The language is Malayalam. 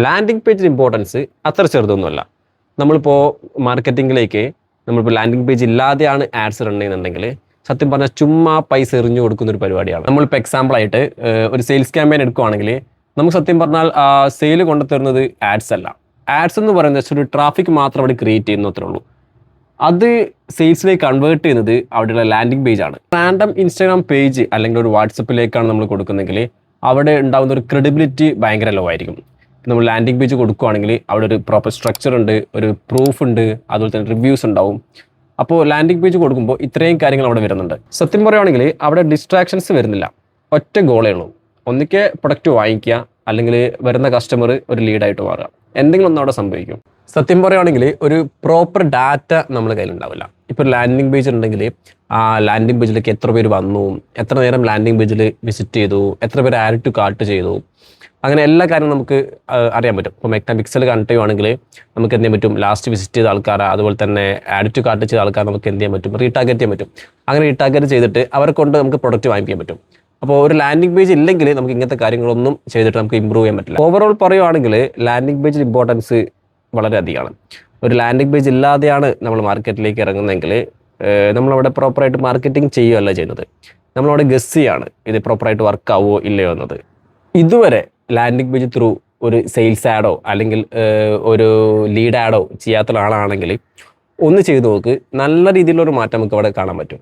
ലാൻഡിംഗ് പേജിൻ്റെ ഇമ്പോർട്ടൻസ് അത്ര ചെറുതൊന്നുമല്ല. നമ്മളിപ്പോൾ മാർക്കറ്റിങ്ങിലേക്ക് നമ്മളിപ്പോൾ ലാൻഡിംഗ് പേജ് ഇല്ലാതെയാണ് ആഡ്സ് റൺ ചെയ്യുന്നുണ്ടെങ്കിൽ സത്യം പറഞ്ഞാൽ ചുമ്മാ പൈസ എറിഞ്ഞു കൊടുക്കുന്ന ഒരു പരിപാടിയാണ്. നമ്മളിപ്പോൾ എക്സാമ്പിളായിട്ട് ഒരു സെയിൽസ് ക്യാമ്പയിൻ എടുക്കുകയാണെങ്കിൽ നമുക്ക് സത്യം പറഞ്ഞാൽ സെയിൽ കൊണ്ടുതരുന്നത് ആഡ്സ് അല്ല. ആഡ്സ് എന്ന് പറയുന്നത് ഒരു ട്രാഫിക് മാത്രം അവിടെ ക്രിയേറ്റ് ചെയ്യുന്നത്രേ ഉള്ളൂ. അത് സെയിൽസിലേക്ക് കൺവേർട്ട് ചെയ്യുന്നത് അവിടെയുള്ള ലാൻഡിംഗ് പേജാണ്. റാൻഡം ഇൻസ്റ്റാഗ്രാം പേജ് അല്ലെങ്കിൽ ഒരു വാട്സപ്പിലേക്കാണ് നമ്മൾ കൊടുക്കുന്നതെങ്കിൽ അവിടെ ഉണ്ടാകുന്ന ഒരു ക്രെഡിബിലിറ്റി ഭയങ്കര ലോ ആയിരിക്കും. നമ്മൾ ലാൻഡിംഗ് പേജ് കൊടുക്കുകയാണെങ്കിൽ അവിടെ ഒരു പ്രോപ്പർ സ്ട്രക്ചർ ഉണ്ട്, ഒരു പ്രൂഫ് ഉണ്ട്, അതുപോലെ തന്നെ റിവ്യൂസ് ഉണ്ടാവും. അപ്പോൾ ലാൻഡിംഗ് പേജ് കൊടുക്കുമ്പോൾ ഇത്രയും കാര്യങ്ങൾ അവിടെ വരുന്നുണ്ട്. സത്യം പറയുകയാണെങ്കിൽ അവിടെ ഡിസ്ട്രാക്ഷൻസ് വരുന്നില്ല. ഒറ്റ ഗോളേ ഉള്ളൂ. ഒന്നിക്കെ പ്രൊഡക്റ്റ് വാങ്ങിക്കുക, അല്ലെങ്കിൽ വരുന്ന കസ്റ്റമർ ഒരു ലീഡായിട്ട് മാറുക. എന്തെങ്കിലും ഒന്നും അവിടെ സംഭവിക്കും. സത്യം പറയുകയാണെങ്കിൽ ഒരു പ്രോപ്പർ ഡാറ്റ നമ്മുടെ കയ്യിലുണ്ടാവില്ല. ഇപ്പോൾ ലാൻഡിംഗ് പേജ് ഉണ്ടെങ്കിൽ ആ ലാൻഡിംഗ് പേജിലേക്ക് എത്ര പേര് വന്നു, എത്ര നേരം ലാൻഡിംഗ് പേജിൽ വിസിറ്റ് ചെയ്തു, എത്ര പേര് ആഡ് ടു കാർട്ട് ചെയ്തു, അങ്ങനെ എല്ലാ കാര്യങ്ങളും നമുക്ക് അറിയാൻ പറ്റും. ഇപ്പോൾ മെക്ന പിക്സൽ കണക്ട് ചെയ്യുവാണെങ്കിൽ നമുക്ക് എന്ത് ചെയ്യാൻ പറ്റും, ലാസ്റ്റ് വിസിറ്റ് ചെയ്ത ആൾക്കാർ, അതുപോലെ തന്നെ ആഡ് ടു കാർട്ട് ചെയ്ത ആൾക്കാർ നമുക്ക് എന്ത് ചെയ്യാൻ പറ്റും, റീടാർഗറ്റ് ചെയ്യാൻ പറ്റും. അങ്ങനെ റീടാർഗറ്റ് ചെയ്തിട്ട് അവരെ കൊണ്ട് നമുക്ക് പ്രൊഡക്റ്റ് വാങ്ങിക്കാൻ പറ്റും. അപ്പോൾ ഒരു ലാൻഡിംഗ് പേജ് ഇല്ലെങ്കിൽ നമുക്ക് ഇങ്ങനത്തെ കാര്യങ്ങളൊന്നും ചെയ്തിട്ട് നമുക്ക് ഇമ്പ്രൂവ് ചെയ്യാൻ പറ്റില്ല. ഓവറോൾ പറയുവാണെങ്കിൽ ലാൻഡിംഗ് പേജിൽ ഇമ്പോർട്ടൻസ് വളരെ അധികമാണ്. ഒരു ലാൻഡിംഗ് പേജ് ഇല്ലാതെയാണ് നമ്മൾ മാർക്കറ്റിലേക്ക് ഇറങ്ങുന്നതെങ്കിൽ നമ്മളവിടെ പ്രോപ്പറായിട്ട് മാർക്കറ്റിംഗ് ചെയ്യുകയല്ല ചെയ്യുന്നത്. നമ്മളവിടെ ഗസ് ചെയ്യാണ് ഇത് പ്രോപ്പറായിട്ട് വർക്ക് ആവുമോ ഇല്ലയോ എന്നത്. ഇതുവരെ ലാൻഡിംഗ് പേജ് ത്രൂ ഒരു സെയിൽസ് ആഡോ അല്ലെങ്കിൽ ഒരു ലീഡ് ആഡോ ചെയ്യാത്ത ആളാണെങ്കിൽ ഒന്ന് ചെയ്ത് നോക്ക്. നല്ല രീതിയിലൊരു മാറ്റം നമുക്ക് അവിടെ കാണാൻ പറ്റും.